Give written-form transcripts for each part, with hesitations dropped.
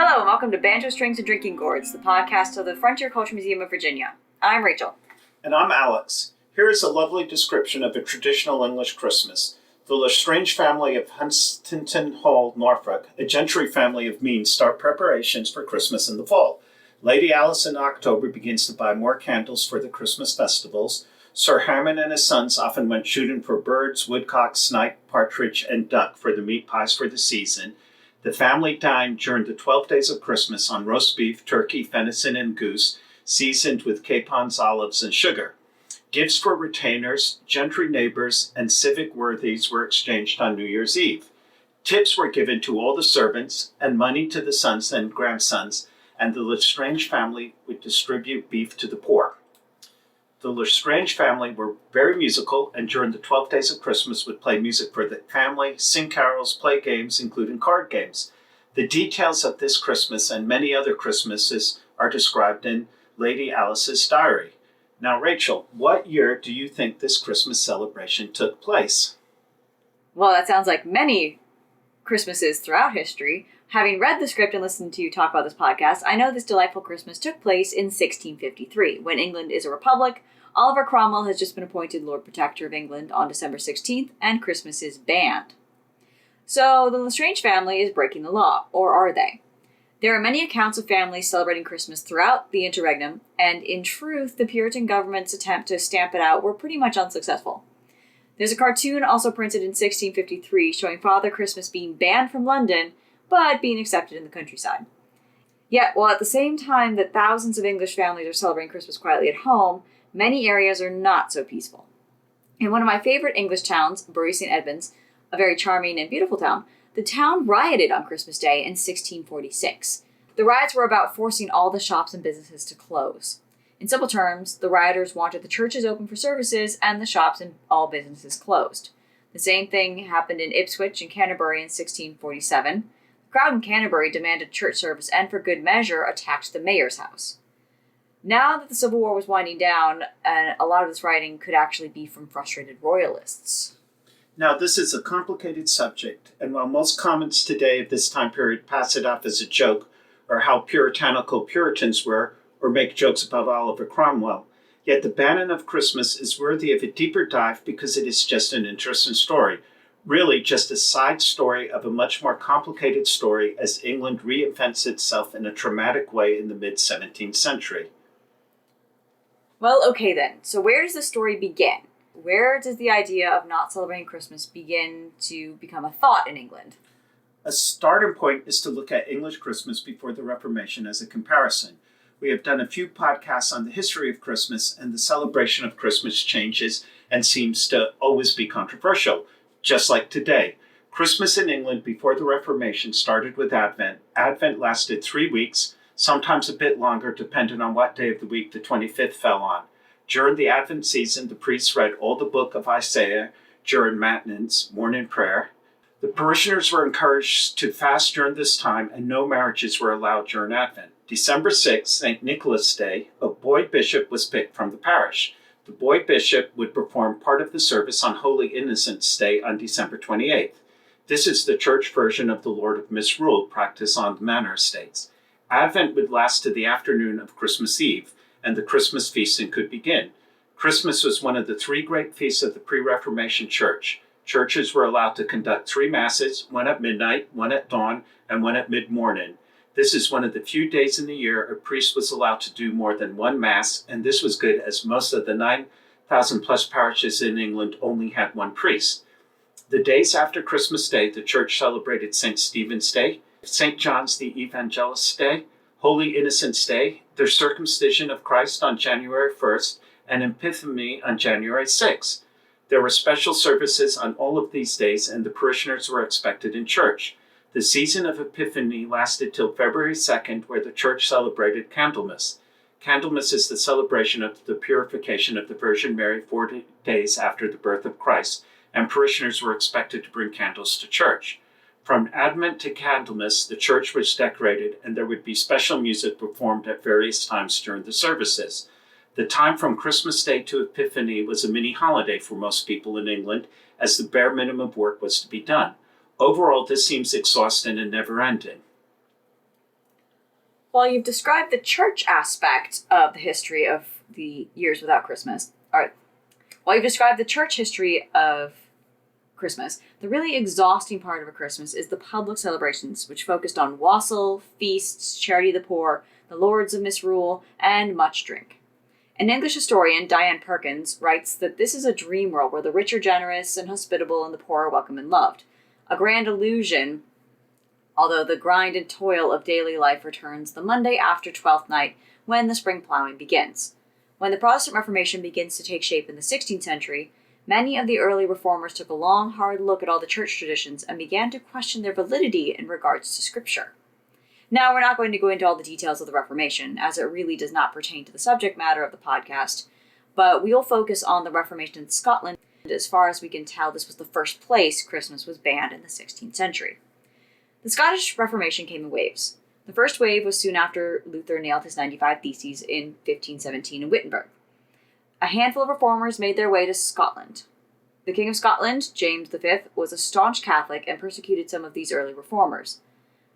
Hello and welcome to Banjo Strings and Drinking Gourds, the podcast of the Frontier Culture Museum of Virginia. I'm Rachel. And I'm Alex. Here is a lovely description of a traditional English Christmas. The Lestrange family of Huntington Hall, Norfolk, a gentry family of means, start preparations for Christmas in the fall. Lady Alice in October begins to buy more candles for the Christmas festivals. Sir Hammond and his sons often went shooting for birds, woodcock, snipe, partridge, and duck for the meat pies for the season. The family dined during the 12 days of Christmas on roast beef, turkey, venison, and goose, seasoned with capons, olives, and sugar. Gifts for retainers, gentry neighbors, and civic worthies were exchanged on New Year's Eve. Tips were given to all the servants, and money to the sons and grandsons, and the Lestrange family would distribute beef to the poor. The Lestrange family were very musical, and during the 12 days of Christmas would play music for the family, sing carols, play games, including card games. The details of this Christmas and many other Christmases are described in Lady Alice's diary. Now, Rachel, what year do you think this Christmas celebration took place? Well, that sounds like many Christmases throughout history. Having read the script and listened to you talk about this podcast, I know this delightful Christmas took place in 1653, when England is a republic. Oliver Cromwell has just been appointed Lord Protector of England on December 16th, and Christmas is banned. So the Lestrange family is breaking the law, or are they? There are many accounts of families celebrating Christmas throughout the interregnum, and in truth, the Puritan government's attempt to stamp it out were pretty much unsuccessful. There's a cartoon also printed in 1653 showing Father Christmas being banned from London, but being accepted in the countryside. Yet, while at the same time that thousands of English families are celebrating Christmas quietly at home, many areas are not so peaceful. In one of my favorite English towns, Bury St. Edmunds, a very charming and beautiful town, the town rioted on Christmas Day in 1646. The riots were about forcing all the shops and businesses to close. In simple terms, the rioters wanted the churches open for services and the shops and all businesses closed. The same thing happened in Ipswich and Canterbury in 1647. The crowd in Canterbury demanded church service and, for good measure, attacked the mayor's house. Now that the Civil War was winding down, a lot of this rioting could actually be from frustrated royalists. Now, this is a complicated subject, and while most comments today of this time period pass it off as a joke, or how puritanical Puritans were, or make jokes about Oliver Cromwell, yet the banning of Christmas is worthy of a deeper dive because it is just an interesting story. Really just a side story of a much more complicated story as England reinvents itself in a traumatic way in the mid-17th century. Well, okay then. So where does the story begin? Where does the idea of not celebrating Christmas begin to become a thought in England? A starting point is to look at English Christmas before the Reformation as a comparison. We have done a few podcasts on the history of Christmas, and the celebration of Christmas changes and seems to always be controversial. Just like today, Christmas in England before the Reformation started with Advent. Advent lasted 3 weeks, sometimes a bit longer depending on what day of the week the 25th fell on. During the Advent season, the priests read all the book of Isaiah during matins, morning prayer. The parishioners were encouraged to fast during this time, and no marriages were allowed during Advent. December 6th, St. Nicholas' Day, a boy bishop was picked from the parish. The boy bishop would perform part of the service on Holy Innocents' Day on December 28th. This is the church version of the Lord of Misrule practiced on the manor estates. Advent would last to the afternoon of Christmas Eve, and the Christmas feasting could begin. Christmas was one of the 3 great feasts of the pre-Reformation church. Churches were allowed to conduct 3 masses, one at midnight, one at dawn, and one at mid-morning. This is one of the few days in the year a priest was allowed to do more than 1 mass, and this was good as most of the 9,000 plus parishes in England only had 1 priest. The days after Christmas Day, the church celebrated St. Stephen's Day, St. John's the Evangelist's Day, Holy Innocents' Day, their circumcision of Christ on January 1st, and Epiphany on January 6th. There were special services on all of these days, and the parishioners were expected in church. The season of Epiphany lasted till February 2nd, where the church celebrated Candlemas. Candlemas is the celebration of the purification of the Virgin Mary 40 days after the birth of Christ, and parishioners were expected to bring candles to church. From Advent to Candlemas, the church was decorated, and there would be special music performed at various times during the services. The time from Christmas Day to Epiphany was a mini holiday for most people in England, as the bare minimum of work was to be done. Overall, this seems exhausting and never-ending. while you've described the church aspect of the history of the years without Christmas, while you've described the church history of Christmas, the really exhausting part of a Christmas is the public celebrations, which focused on wassail, feasts, charity of the poor, the lords of misrule, and much drink. An English historian, Diane Perkins, writes that this is a dream world where the rich are generous and hospitable and the poor are welcome and loved. A grand illusion, although the grind and toil of daily life returns the Monday after Twelfth Night when the spring plowing begins. When the Protestant Reformation begins to take shape in the 16th century, many of the early reformers took a long, hard look at all the church traditions and began to question their validity in regards to Scripture. Now, we're not going to go into all the details of the Reformation, as it really does not pertain to the subject matter of the podcast, but we'll focus on the Reformation in Scotland. As far as we can tell, this was the first place Christmas was banned in the 16th century. The Scottish Reformation came in waves. The first wave was soon after Luther nailed his 95 Theses in 1517 in Wittenberg. A handful of reformers made their way to Scotland. The King of Scotland, James V, was a staunch Catholic and persecuted some of these early reformers.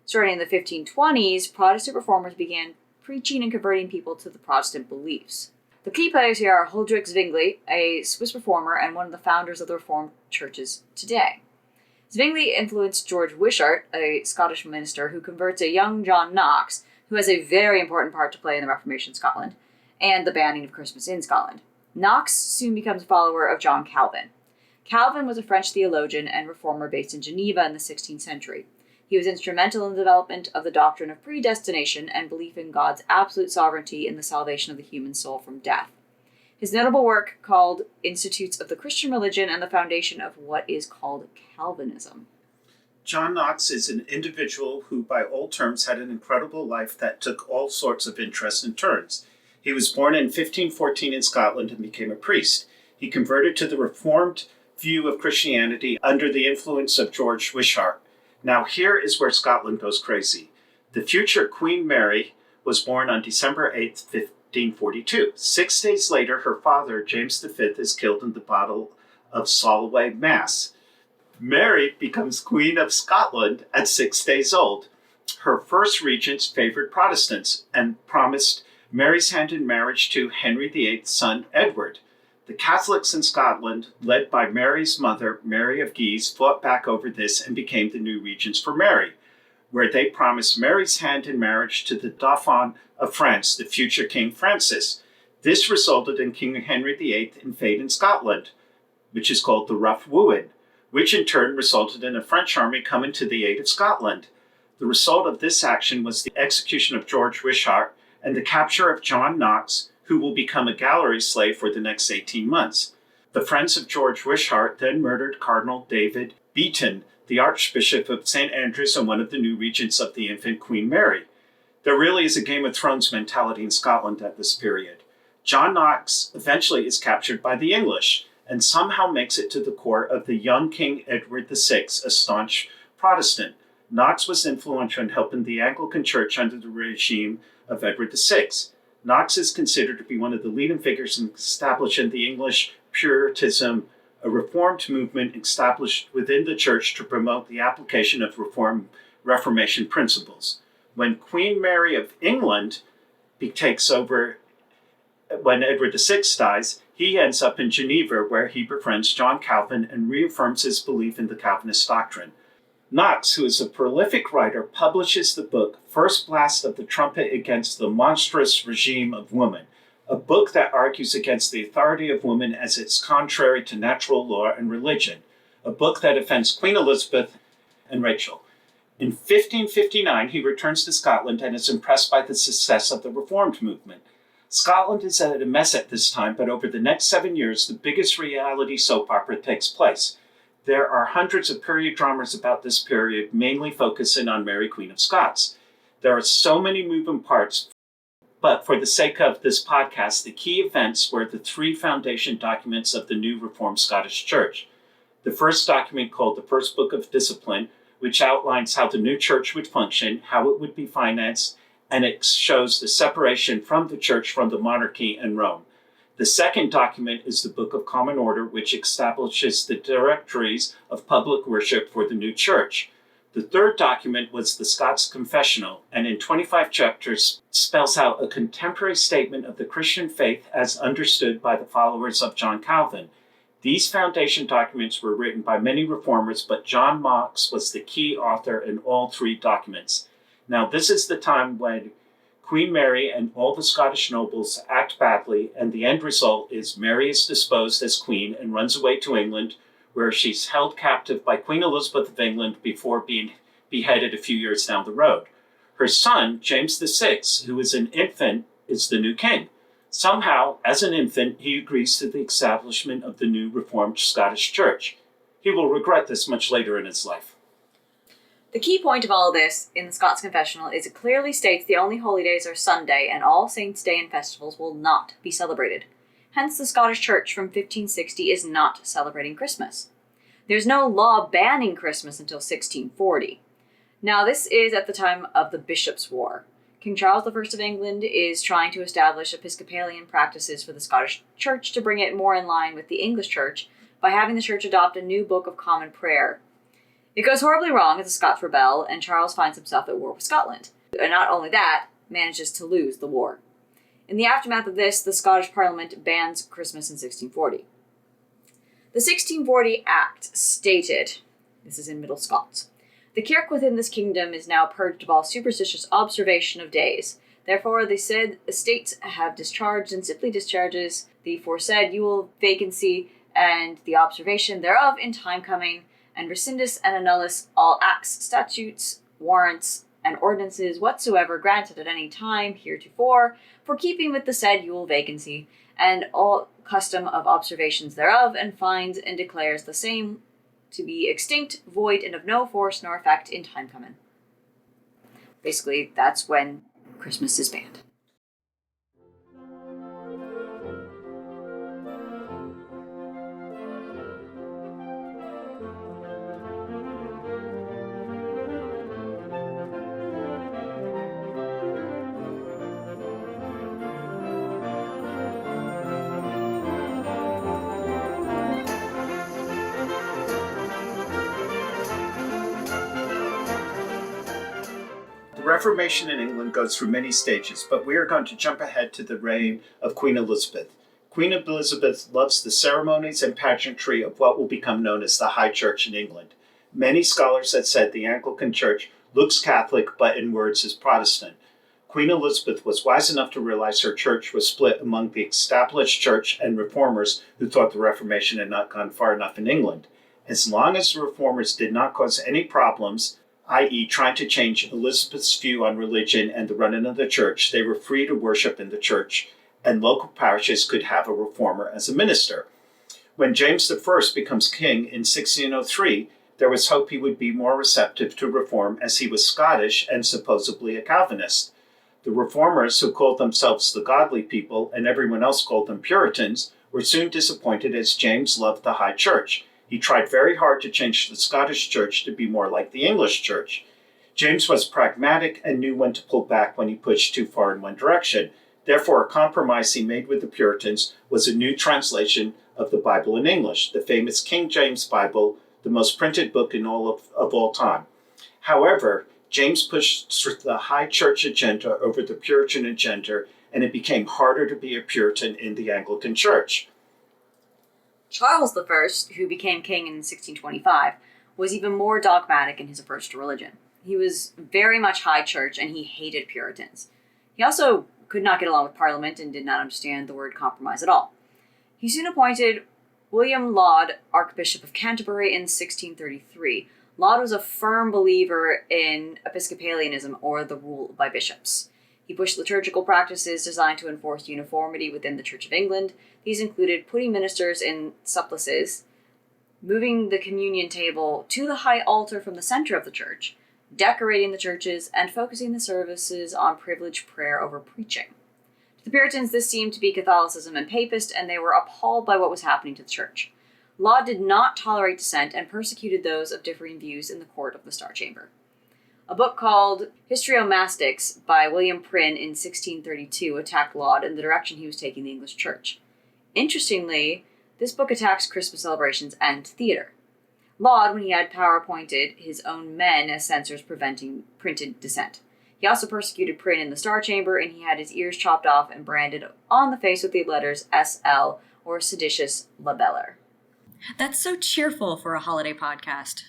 Starting in the 1520s, Protestant reformers began preaching and converting people to the Protestant beliefs. The key players here are Huldrych Zwingli, a Swiss reformer and one of the founders of the Reformed churches today. Zwingli influenced George Wishart, a Scottish minister who converts a young John Knox, who has a very important part to play in the Reformation in Scotland, and the banning of Christmas in Scotland. Knox soon becomes a follower of John Calvin. Calvin was a French theologian and reformer based in Geneva in the 16th century. He was instrumental in the development of the doctrine of predestination and belief in God's absolute sovereignty in the salvation of the human soul from death. His notable work, called Institutes of the Christian Religion and the Foundation of what is called Calvinism. John Knox is an individual who, by all terms, had an incredible life that took all sorts of interests and turns. He was born in 1514 in Scotland and became a priest. He converted to the Reformed view of Christianity under the influence of George Wishart. Now here is where Scotland goes crazy. The future Queen Mary was born on December 8, 1542. 6 days later, her father, James V, is killed in the Battle of Solway, Mass. Mary becomes Queen of Scotland at 6 days old. Her first regents favored Protestants and promised Mary's hand in marriage to Henry VIII's son, Edward. The Catholics in Scotland, led by Mary's mother, Mary of Guise, fought back over this and became the new regents for Mary, where they promised Mary's hand in marriage to the Dauphin of France, the future King Francis. This resulted in King Henry VIII invading Scotland, which is called the Rough Wooing, which in turn resulted in a French army coming to the aid of Scotland. The result of this action was the execution of George Wishart and the capture of John Knox, who will become a gallery slave for the next 18 months. The friends of George Wishart then murdered Cardinal David Beaton, the Archbishop of St. Andrews and one of the new regents of the infant Queen Mary. There really is a Game of Thrones mentality in Scotland at this period. John Knox eventually is captured by the English and somehow makes it to the court of the young King Edward VI, a staunch Protestant. Knox was influential in helping the Anglican Church under the regime of Edward VI. Knox is considered to be one of the leading figures in establishing the English Puritanism, a reformed movement established within the church to promote the application of Reformation principles. When Queen Mary of England takes over, when Edward VI dies, he ends up in Geneva, where he befriends John Calvin and reaffirms his belief in the Calvinist doctrine. Knox, who is a prolific writer, publishes the book First Blast of the Trumpet Against the Monstrous Regime of Woman, a book that argues against the authority of women as it's contrary to natural law and religion, a book that offends Queen Elizabeth and Rachel. In 1559, he returns to Scotland and is impressed by the success of the Reformed movement. Scotland is at a mess at this time, but over the next 7 years, the biggest reality soap opera takes place. There are hundreds of period dramas about this period, mainly focusing on Mary, Queen of Scots. There are so many moving parts, but for the sake of this podcast, the key events were the 3 foundation documents of the new Reformed Scottish Church. The first document, called the First Book of Discipline, which outlines how the new church would function, how it would be financed, and it shows the separation from the church from the monarchy and Rome. The second document is the Book of Common Order, which establishes the directories of public worship for the new church. The third document was the Scots Confessional, and in 25 chapters spells out a contemporary statement of the Christian faith as understood by the followers of John Calvin. These foundation documents were written by many reformers, but John Knox was the key author in all three documents. Now, this is the time when Queen Mary and all the Scottish nobles act badly, and the end result is Mary is disposed as queen and runs away to England, where she's held captive by Queen Elizabeth of England before being beheaded a few years down the road. Her son, James VI, who is an infant, is the new king. Somehow, as an infant, he agrees to the establishment of the new Reformed Scottish Church. He will regret this much later in his life. The key point of all of this in the Scots Confessional is it clearly states the only holy days are Sunday, and All Saints' Day and festivals will not be celebrated. Hence, the Scottish Church from 1560 is not celebrating Christmas. There's no law banning Christmas until 1640. Now, this is at the time of the Bishops' War. King Charles I of England is trying to establish Episcopalian practices for the Scottish Church to bring it more in line with the English Church by having the Church adopt a new Book of Common Prayer. It goes horribly wrong as the Scots rebel, and Charles finds himself at war with Scotland. And not only that, manages to lose the war. In the aftermath of this, the Scottish Parliament bans Christmas in 1640. The 1640 Act stated, this is in Middle Scots, "The kirk within this kingdom is now purged of all superstitious observation of days. Therefore the said estates have discharged and simply discharges the foresaid Yule vacancy and the observation thereof in time coming, and rescindus and annullus all acts, statutes, warrants, and ordinances whatsoever granted at any time heretofore, for keeping with the said Yule vacancy, and all custom of observations thereof, and finds and declares the same to be extinct, void, and of no force nor effect in time coming." Basically, that's when Christmas is banned. The Reformation in England goes through many stages, but we are going to jump ahead to the reign of Queen Elizabeth. Queen Elizabeth loves the ceremonies and pageantry of what will become known as the High Church in England. Many scholars have said the Anglican Church looks Catholic, but in words is Protestant. Queen Elizabeth was wise enough to realize her church was split among the established church and reformers who thought the Reformation had not gone far enough in England. As long as the reformers did not cause any problems, i.e. trying to change Elizabeth's view on religion and the running of the church, they were free to worship in the church, and local parishes could have a reformer as a minister. When James I becomes king in 1603, there was hope he would be more receptive to reform, as he was Scottish and supposedly a Calvinist. The reformers, who called themselves the godly people and everyone else called them Puritans, were soon disappointed as James loved the High Church. He tried very hard to change the Scottish Church to be more like the English Church. James was pragmatic and knew when to pull back when he pushed too far in one direction. Therefore, a compromise he made with the Puritans was a new translation of the Bible in English, the famous King James Bible, the most printed book in all of all time. However, James pushed the High Church agenda over the Puritan agenda, and it became harder to be a Puritan in the Anglican Church. Charles I, who became king in 1625, was even more dogmatic in his approach to religion. He was very much High Church, and he hated Puritans. He also could not get along with Parliament and did not understand the word compromise at all. He soon appointed William Laud Archbishop of Canterbury in 1633. Laud was a firm believer in Episcopalianism, or the rule by bishops. He pushed liturgical practices designed to enforce uniformity within the Church of England. These included putting ministers in supplices, moving the communion table to the high altar from the center of the church, decorating the churches, and focusing the services on privileged prayer over preaching. To the Puritans, this seemed to be Catholicism and Papist, and they were appalled by what was happening to the church. Laud did not tolerate dissent and persecuted those of differing views in the court of the Star Chamber. A book called Histriomastics by William Prynne in 1632 attacked Laud in the direction he was taking the English church. Interestingly, this book attacks Christmas celebrations and theater. Laud, when he had power, appointed his own men as censors preventing printed dissent. He also persecuted print in the Star Chamber, and he had his ears chopped off and branded on the face with the letters SL, or seditious libeller. That's so cheerful for a holiday podcast.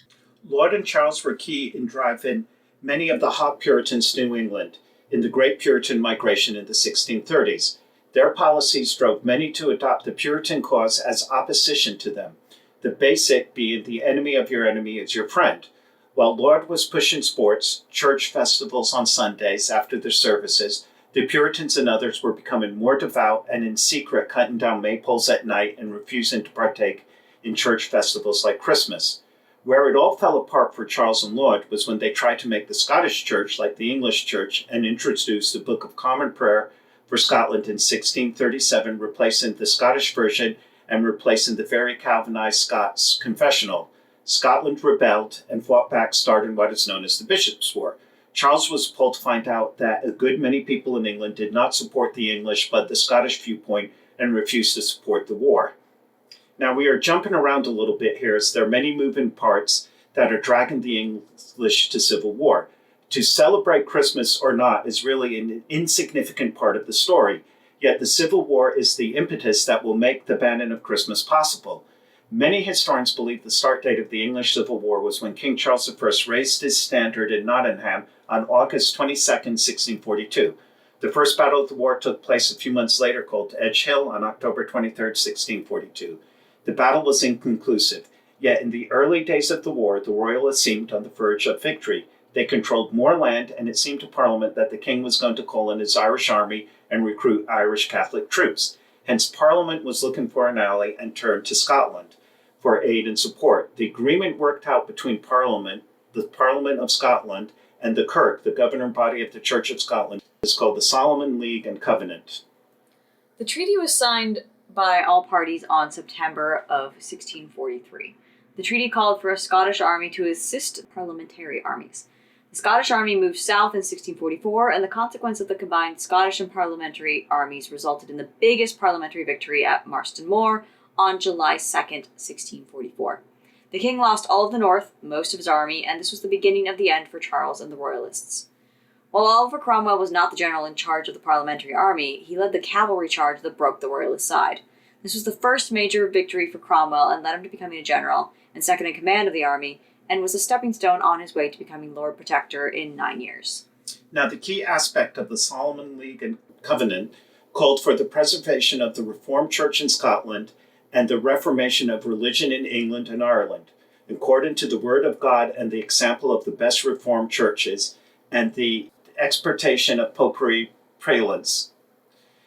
Laud and Charles were key in driving many of the hot Puritans to New England in the Great Puritan Migration in the 1630s. Their policies drove many to adopt the Puritan cause as opposition to them, the basic being the enemy of your enemy is your friend. While Laud was pushing sports, church festivals on Sundays after the services, the Puritans and others were becoming more devout and in secret cutting down maypoles at night and refusing to partake in church festivals like Christmas. Where it all fell apart for Charles and Laud was when they tried to make the Scottish Church like the English Church and introduced the Book of Common Prayer for Scotland in 1637, replacing the Scottish version and replacing the very Calvinized Scots confessional. Scotland rebelled and fought back, starting what is known as the Bishops' War. Charles was appalled to find out that a good many people in England did not support the English but the Scottish viewpoint and refused to support the war. Now, we are jumping around a little bit here as there are many moving parts that are dragging the English to civil war. To celebrate Christmas or not is really an insignificant part of the story, yet the Civil War is the impetus that will make the banning of Christmas possible. Many historians believe the start date of the English Civil War was when King Charles I raised his standard in Nottingham on August 22nd, 1642. The first battle of the war took place a few months later, called Edge Hill, on October 23rd, 1642. The battle was inconclusive, yet in the early days of the war, the Royalists seemed on the verge of victory. They controlled more land, and it seemed to Parliament that the king was going to call in his Irish army and recruit Irish Catholic troops. Hence, Parliament was looking for an ally and turned to Scotland for aid and support. The agreement worked out between Parliament, the Parliament of Scotland, and the Kirk, the governing body of the Church of Scotland, is called the Solomon League and Covenant. The treaty was signed by all parties on September of 1643. The treaty called for a Scottish army to assist parliamentary armies. The Scottish army moved south in 1644, and the consequence of the combined Scottish and parliamentary armies resulted in the biggest parliamentary victory at Marston Moor on July 2nd, 1644. The king lost all of the north, most of his army, and this was the beginning of the end for Charles and the Royalists. While Oliver Cromwell was not the general in charge of the parliamentary army, he led the cavalry charge that broke the Royalist side. This was the first major victory for Cromwell and led him to becoming a general and second in command of the army, and was a stepping stone on his way to becoming Lord Protector in 9 years. Now, the key aspect of the Solomon League and Covenant called for the preservation of the Reformed Church in Scotland and the reformation of religion in England and Ireland, according to the Word of God and the example of the best Reformed churches, and the exportation of popery prevalence.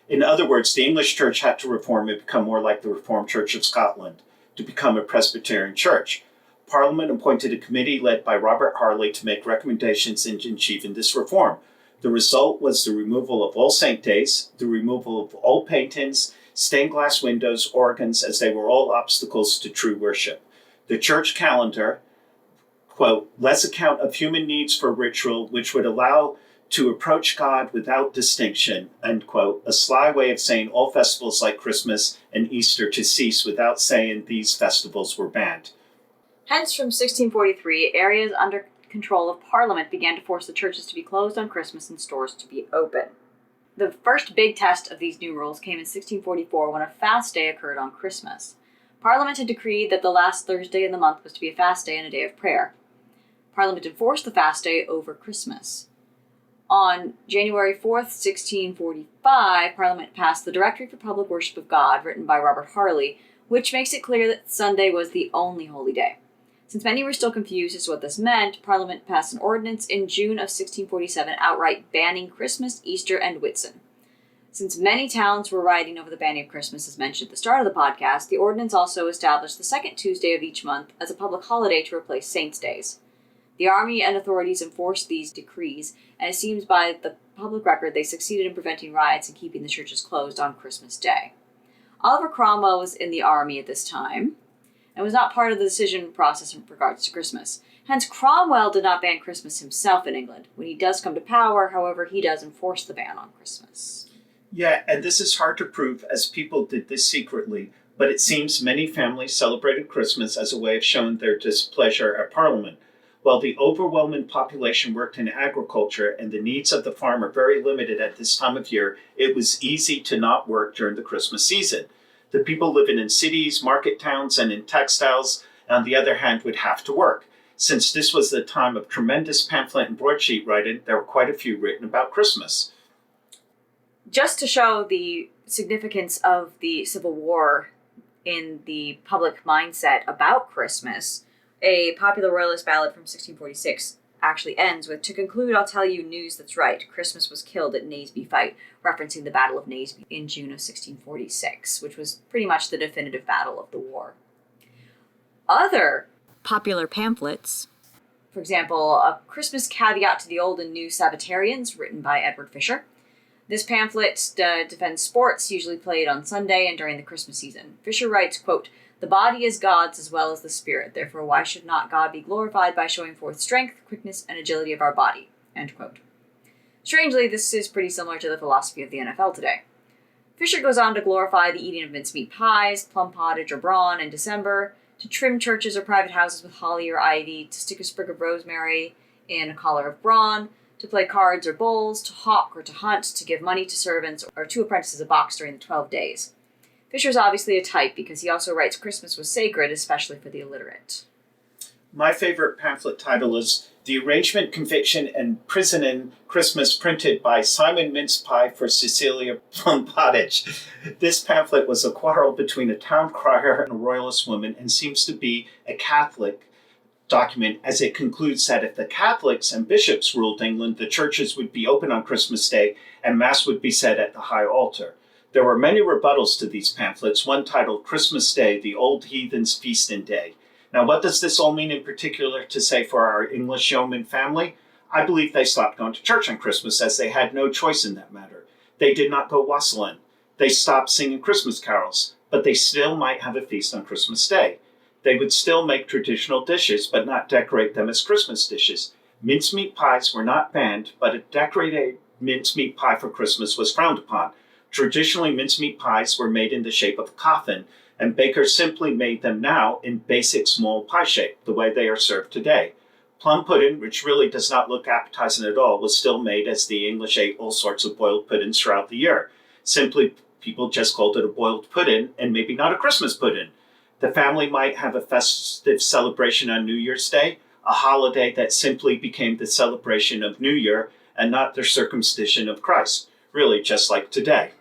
In other words, the English church had to reform and become more like the Reformed Church of Scotland to become a Presbyterian church. Parliament appointed a committee led by Robert Harley to make recommendations in achieving this reform. The result was the removal of all saint days, the removal of all paintings, stained glass windows, organs, as they were all obstacles to true worship. The church calendar, quote, less account of human needs for ritual, which would allow to approach God without distinction, end quote, a sly way of saying all festivals like Christmas and Easter to cease without saying these festivals were banned. Hence, from 1643, areas under control of Parliament began to force the churches to be closed on Christmas and stores to be open. The first big test of these new rules came in 1644 when a fast day occurred on Christmas. Parliament had decreed that the last Thursday in the month was to be a fast day and a day of prayer. Parliament enforced the fast day over Christmas. On January 4th, 1645, Parliament passed the Directory for Public Worship of God, written by Robert Harley, which makes it clear that Sunday was the only holy day. Since many were still confused as to what this meant, Parliament passed an ordinance in June of 1647 outright banning Christmas, Easter, and Whitsun. Since many towns were rioting over the banning of Christmas, as mentioned at the start of the podcast, the ordinance also established the second Tuesday of each month as a public holiday to replace saints' days. The army and authorities enforced these decrees, and it seems by the public record they succeeded in preventing riots and keeping the churches closed on Christmas Day. Oliver Cromwell was in the army at this time, and was not part of the decision process in regards to Christmas. Hence, Cromwell did not ban Christmas himself in England. When he does come to power, however, he does enforce the ban on Christmas. Yeah, and this is hard to prove as people did this secretly, but it seems many families celebrated Christmas as a way of showing their displeasure at Parliament. While the overwhelming population worked in agriculture and the needs of the farm are very limited at this time of year, it was easy to not work during the Christmas season. The people living in cities, market towns, and in textiles, on the other hand, would have to work. Since this was the time of tremendous pamphlet and broadsheet writing, there were quite a few written about Christmas. Just to show the significance of the Civil War in the public mindset about Christmas, a popular royalist ballad from 1646 actually ends with, "To conclude, I'll tell you news that's right. Christmas was killed at Naseby fight," referencing the Battle of Naseby in June of 1646, which was pretty much the definitive battle of the war. Other popular pamphlets, for example, A Christmas Caveat to the Old and New Sabbatarians, written by Edward Fisher. This pamphlet defends sports, usually played on Sunday and during the Christmas season. Fisher writes, quote, "The body is God's as well as the spirit. Therefore, why should not God be glorified by showing forth strength, quickness, and agility of our body?" End quote. Strangely, this is pretty similar to the philosophy of the NFL today. Fisher goes on to glorify the eating of mincemeat pies, plum pottage, or brawn in December, to trim churches or private houses with holly or ivy, to stick a sprig of rosemary in a collar of brawn, to play cards or bowls, to hawk or to hunt, to give money to servants, or 2 apprentices a box during the 12 days. Fisher's obviously a type because he also writes Christmas was sacred, especially for the illiterate. My favorite pamphlet title is The Arrangement, Conviction, and Prisoning Christmas, printed by Simon Mince Pie for Cecilia Plum Pottage. This pamphlet was a quarrel between a town crier and a royalist woman and seems to be a Catholic document, as it concludes that if the Catholics and bishops ruled England, the churches would be open on Christmas Day and Mass would be said at the high altar. There were many rebuttals to these pamphlets, one titled Christmas Day, the Old Heathens' Feasting Day. Now, what does this all mean in particular to say for our English yeoman family? I believe they stopped going to church on Christmas as they had no choice in that matter. They did not go wassailing. They stopped singing Christmas carols, but they still might have a feast on Christmas Day. They would still make traditional dishes, but not decorate them as Christmas dishes. Mincemeat pies were not banned, but a decorated mincemeat pie for Christmas was frowned upon. Traditionally, mincemeat pies were made in the shape of a coffin, and bakers simply made them now in basic small pie shape, the way they are served today. Plum pudding, which really does not look appetizing at all, was still made as the English ate all sorts of boiled puddings throughout the year. Simply, people just called it a boiled pudding and maybe not a Christmas pudding. The family might have a festive celebration on New Year's Day, a holiday that simply became the celebration of New Year and not the circumcision of Christ, really just like today.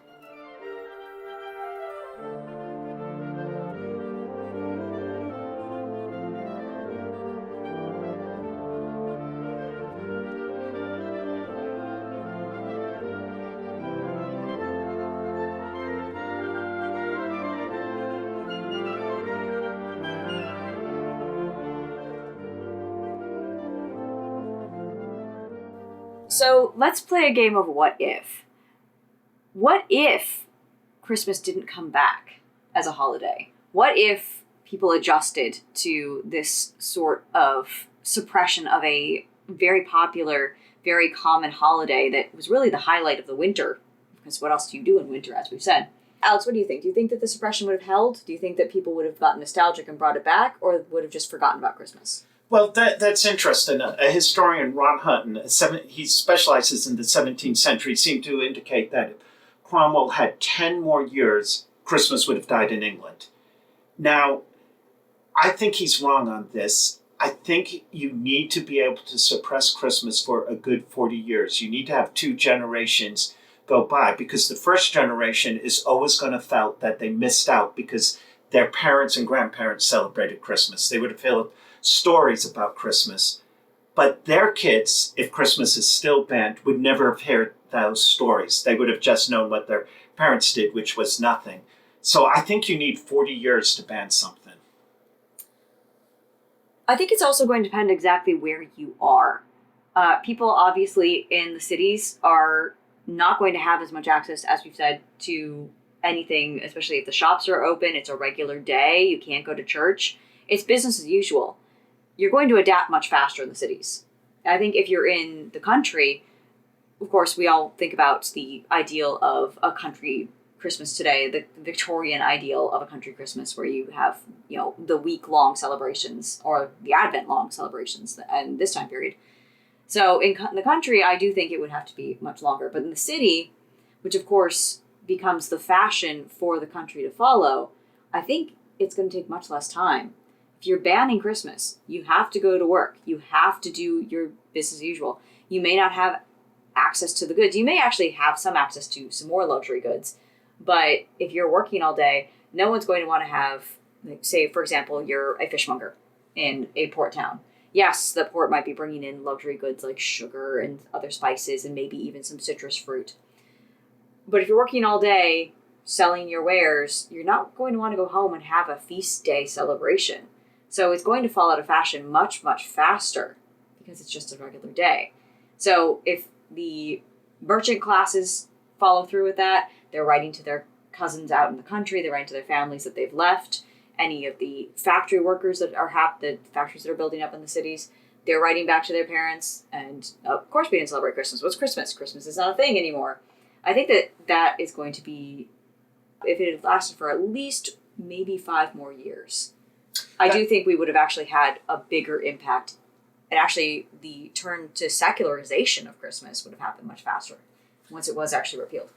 So let's play a game of what if. What if Christmas didn't come back as a holiday? What if people adjusted to this sort of suppression of a very popular, very common holiday that was really the highlight of the winter? Because what else do you do in winter, as we've said? Alex, what do you think? Do you think that the suppression would have held? Do you think that people would have gotten nostalgic and brought it back, or would have just forgotten about Christmas? Well, that's interesting. A historian, Ron Hutton, he specializes in the 17th century, seemed to indicate that if Cromwell had 10 more years, Christmas would have died in England. Now, I think he's wrong on this. I think you need to be able to suppress Christmas for a good 40 years. You need to have 2 generations go by, because the first generation is always going to felt that they missed out because their parents and grandparents celebrated Christmas. They would have felt stories about Christmas, but their kids, if Christmas is still banned, would never have heard those stories. They would have just known what their parents did, which was nothing. So I think you need 40 years to ban something. I think it's also going to depend exactly where you are. People obviously in the cities are not going to have as much access, as we've said, to anything, especially if the shops are open, it's a regular day, you can't go to church. It's business as usual. You're going to adapt much faster in the cities. I think if you're in the country, of course, we all think about the ideal of a country Christmas today, the Victorian ideal of a country Christmas where you have, the week-long celebrations or the Advent-long celebrations and this time period. So in the country, I do think it would have to be much longer. But in the city, which of course becomes the fashion for the country to follow, I think it's going to take much less time. If you're banning Christmas, you have to go to work. You have to do your business as usual. You may not have access to the goods. You may actually have some access to some more luxury goods. But if you're working all day, no one's going to want to have, say, for example, you're a fishmonger in a port town. Yes, the port might be bringing in luxury goods like sugar and other spices and maybe even some citrus fruit. But if you're working all day selling your wares, you're not going to want to go home and have a feast day celebration. So it's going to fall out of fashion much, much faster because it's just a regular day. So if the merchant classes follow through with that, they're writing to their cousins out in the country, they're writing to their families that they've left. Any of the factory workers that are the factories that are building up in the cities, they're writing back to their parents. And of course we didn't celebrate Christmas. What's Christmas? Christmas is not a thing anymore. I think that is going to be, if it had lasted for at least maybe 5 more years, I do think we would have actually had a bigger impact. And actually the turn to secularization of Christmas would have happened much faster once it was actually repealed.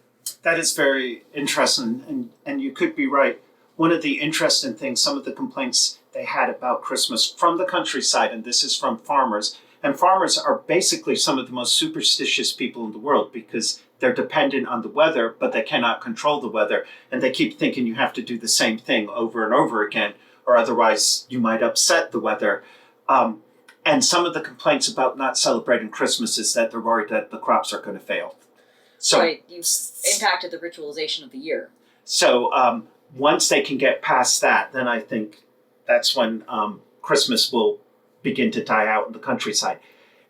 That is very interesting, and you could be right. One of the interesting things, some of the complaints they had about Christmas from the countryside, and this is from farmers, and farmers are basically some of the most superstitious people in the world because they're dependent on the weather, but they cannot control the weather, and they keep thinking you have to do the same thing over and over again, or otherwise you might upset the weather. And some of the complaints about not celebrating Christmas is that they're worried that the crops are going to fail. So, right, you've impacted the ritualization of the year. So once they can get past that, then I think that's when Christmas will begin to die out in the countryside.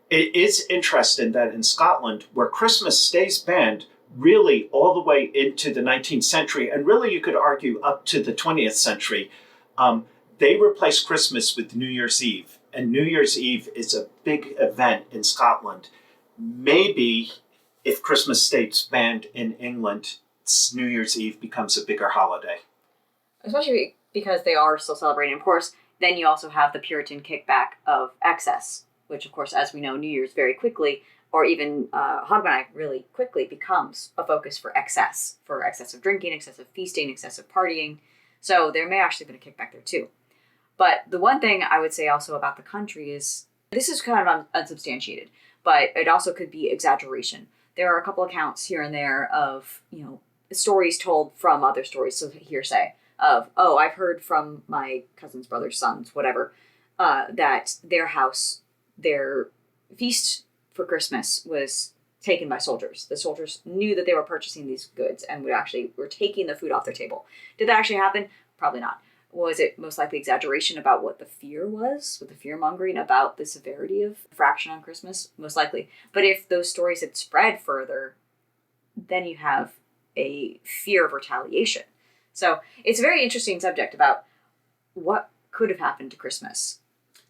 It is interesting that in Scotland, where Christmas stays banned really all the way into the 19th century, and really you could argue up to the 20th century, they replaced Christmas with New Year's Eve. And New Year's Eve is a big event in Scotland. Maybe if Christmas stays banned in England, New Year's Eve becomes a bigger holiday. Especially because they are still celebrating. Of course, then you also have the Puritan kickback of excess, which, of course, as we know, New Year's very quickly, or even Hogmanay really quickly becomes a focus for excessive drinking, excessive feasting, excessive partying. So there may actually have been a kickback there too. But the one thing I would say also about the country is, this is kind of unsubstantiated, but it also could be exaggeration. There are a couple accounts here and there of, stories told from other stories, so hearsay of, I've heard from my cousin's brother's sons, whatever, that their house, their feast for Christmas was taken by soldiers. The soldiers knew that they were purchasing these goods and were taking the food off their table. Did that actually happen? Probably not. Was it most likely exaggeration about what the fear was, with the fear-mongering about the severity of fraction on Christmas? Most likely. But if those stories had spread further, then you have a fear of retaliation. So it's a very interesting subject about what could have happened to Christmas.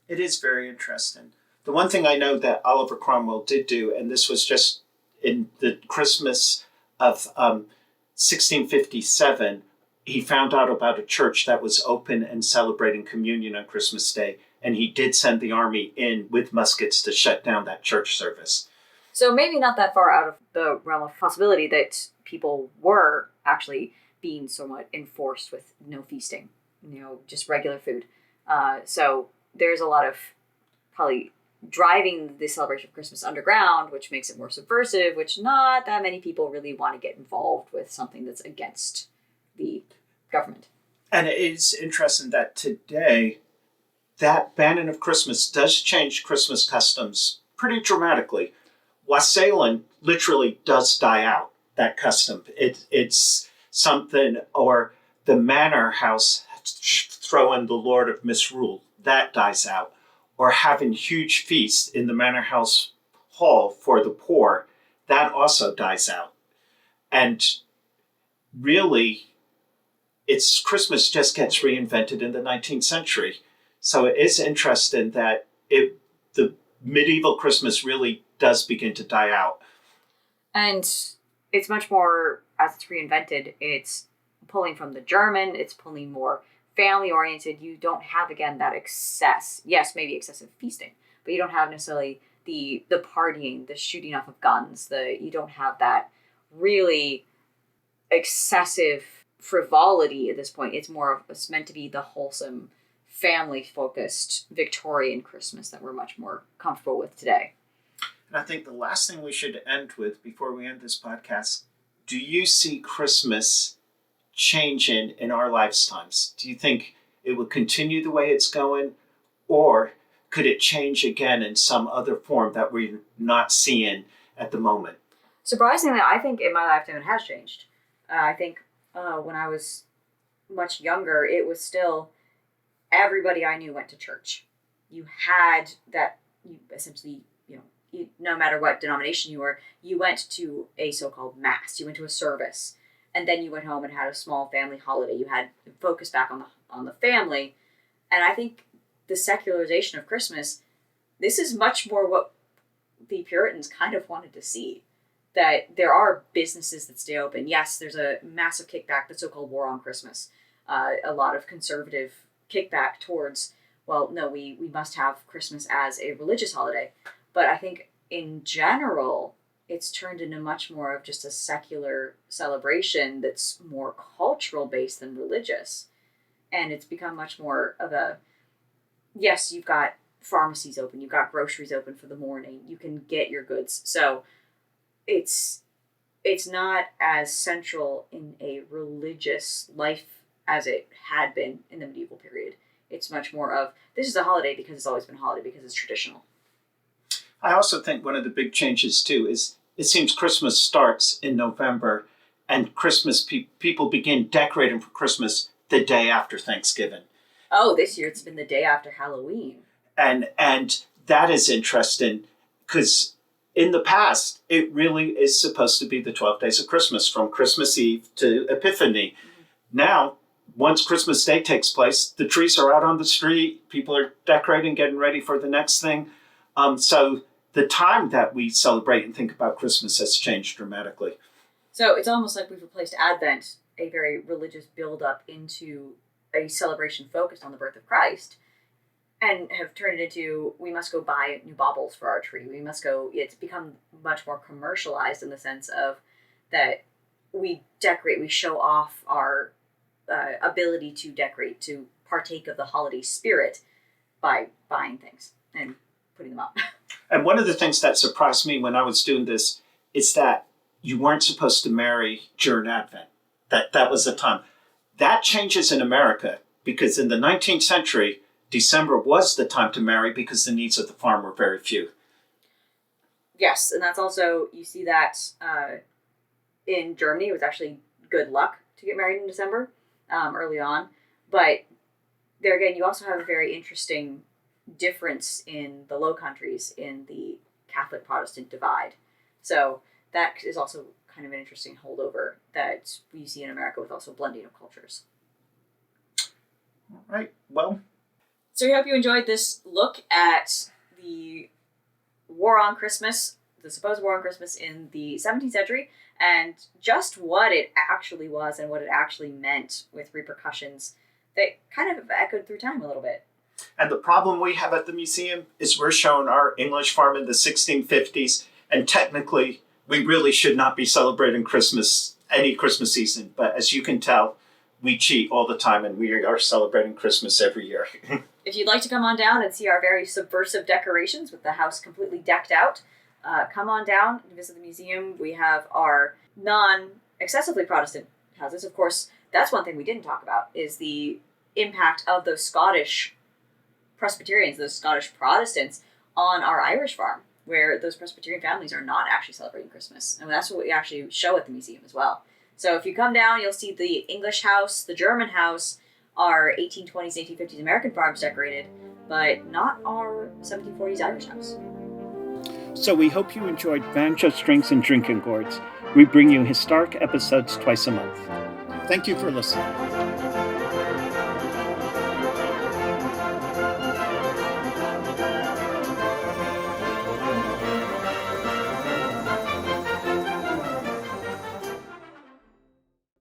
It is very interesting. The one thing I know that Oliver Cromwell did do, and this was just in the Christmas of 1657, he found out about a church that was open and celebrating communion on Christmas Day, and he did send the army in with muskets to shut down that church service. So maybe not that far out of the realm of possibility that people were actually being somewhat enforced with no feasting, just regular food. So there's a lot of probably driving the celebration of Christmas underground, which makes it more subversive, which not that many people really want to get involved with something that's against the government. And it is interesting that today, that banning of Christmas does change Christmas customs pretty dramatically. Wassailin literally does die out, that custom. It's something, or the manor house throwing the Lord of Misrule, that dies out. Or having huge feasts in the manor house hall for the poor, that also dies out. And really, Christmas just gets reinvented in the 19th century. So it is interesting that the medieval Christmas really does begin to die out. And it's much more as it's reinvented, it's pulling from the German, it's pulling more family oriented. You don't have, again, that excess. Yes, maybe excessive feasting, but you don't have necessarily the partying, the shooting off of guns. You don't have that really excessive frivolity at this point. It's meant to be the wholesome, family focused Victorian Christmas that we're much more comfortable with today. And I think the last thing we should end with before we end this podcast, do you see Christmas changing in our lifetimes? Do you think it will continue the way it's going, or could it change again in some other form that we're not seeing at the moment? Surprisingly, I think in my lifetime it has changed. I think when I was much younger, it was still everybody I knew went to church. You had that, you essentially, no matter what denomination you were, you went to a so-called mass, you went to a service, and then you went home and had a small family holiday. You had focus back on the family. And I think the secularization of Christmas, this is much more what the Puritans kind of wanted to see. That there are businesses that stay open. Yes, there's a massive kickback, the so-called war on Christmas. A lot of conservative kickback towards, well, no, we must have Christmas as a religious holiday. But I think in general, it's turned into much more of just a secular celebration that's more cultural based than religious. And it's become much more of yes, you've got pharmacies open, you've got groceries open for the morning, you can get your goods. So it's not as central in a religious life as it had been in the medieval period. It's much more of, this is a holiday because it's always been a holiday, because it's traditional. I also think one of the big changes too is it seems Christmas starts in November, and Christmas people begin decorating for Christmas the day after Thanksgiving. Oh, this year it's been the day after Halloween. And that is interesting because in the past, it really is supposed to be the 12 days of Christmas, from Christmas Eve to Epiphany. Mm-hmm. Now, once Christmas Day takes place, the trees are out on the street, people are decorating, getting ready for the next thing. So the time that we celebrate and think about Christmas has changed dramatically. So it's almost like we've replaced Advent, a very religious build-up, into a celebration focused on the birth of Christ, and have turned it into, we must go buy new baubles for our tree. It's become much more commercialized in the sense of that we decorate, we show off our ability to decorate, to partake of the holiday spirit by buying things and putting them up. And one of the things that surprised me when I was doing this is that you weren't supposed to marry during Advent. That was the time. That changes in America because in the 19th century, December was the time to marry because the needs of the farm were very few. Yes, and that's also, you see that in Germany, it was actually good luck to get married in December early on. But there again, you also have a very interesting difference in the Low Countries in the Catholic-Protestant divide. So that is also kind of an interesting holdover that we see in America with also blending of cultures. All right, well. So we hope you enjoyed this look at the war on Christmas, the supposed war on Christmas in the 17th century, and just what it actually was and what it actually meant, with repercussions that kind of echoed through time a little bit. And the problem we have at the museum is we're showing our English farm in the 1650s, and technically we really should not be celebrating Christmas, any Christmas season. But as you can tell, we cheat all the time, and we are celebrating Christmas every year. If you'd like to come on down and see our very subversive decorations with the house completely decked out, come on down and visit the museum. We have our non-excessively Protestant houses. Of course, that's one thing we didn't talk about, is the impact of those Scottish Presbyterians, those Scottish Protestants, on our Irish farm, where those Presbyterian families are not actually celebrating Christmas. And that's what we actually show at the museum as well. So if you come down, you'll see the English house, the German house, our 1820s, 1850s American farms decorated, but not our 1740s Irish house. So we hope you enjoyed Banjo Strings and Drinking Gourds. We bring you historic episodes twice a month. Thank you for listening.